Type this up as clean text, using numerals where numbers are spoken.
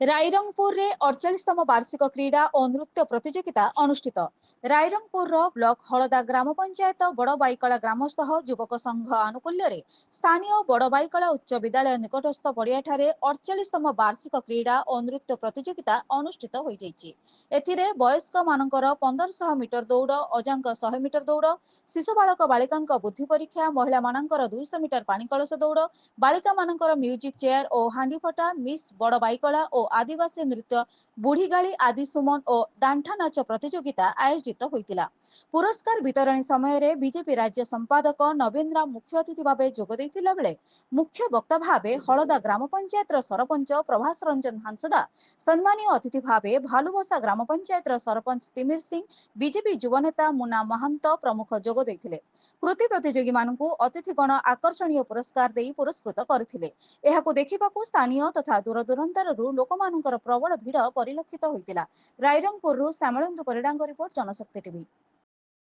रायरंगपुर रे 48तम वार्षिक क्रीड़ा और नृत्य प्रतियोगिता अनुष्ठित। रायरंगपुर ब्लॉक हलदा ग्राम पंचायत बड़बाईकला ग्रामस्थ युवक संघ आनुकूल्य रे स्थानीय बड़बाईकला उच्च विद्यालय निकटस्थ पड़िया 48तम वार्षिक क्रीड़ा और नृत्य प्रतियोगिता अनुष्ठित हो जाइछि। एथिरे वयस्क मानकर 1500 मीटर दौड़, अजांक 100 मीटर दौड़, शिशु बालक बालिका बुद्धि परीक्षा, महिला मानकर 200 मीटर पानी कलश दौड़, बालिका मानकर म्यूजिक चेयर और हांडीफटा, मिस बड़बाईकला और आदिवासी नृत्य बुढ़ीगाड़ी आदि सुमन और दांठा नाच प्रतियोगिता आयोजित होइतिला। पुरस्कार वितरणी समय रे बीजेपी राज्य संपादक नवीन राम मुख्य अतिथि भाव जोग देथिला बेले मुख्य वक्ता भावे हलदा ग्राम पंचायत सरपंच प्रभास रंजन हांसदा, सम्मानीय अतिथि भावे भालुबसा ग्राम पंचायत सरपंच तिमिर सिंह, बीजेपी युवनेता मुन्ना महांत प्रमुख जोग देथिले। कृति प्रतियोगी मानकु अतिथिगण आकर्षणीय पुरस्कार देई पुरस्कृत करथिले। एहाकु देखिबाकु स्थानीय तथा दूरदूरांतरରୁ ଲୋକମାନଙ୍କର ପ୍ରବଳ ଭିଡ଼ ପରିଲକ୍ଷିତ ହୋଇଥିଲା। ରାଇରଙ୍ଗପୁରରୁ ଶ୍ୟାମଳେନ୍ଦୁ ପରିଡ଼ାଙ୍କ ରିପୋର୍ଟ, जनशक्ति टीवी।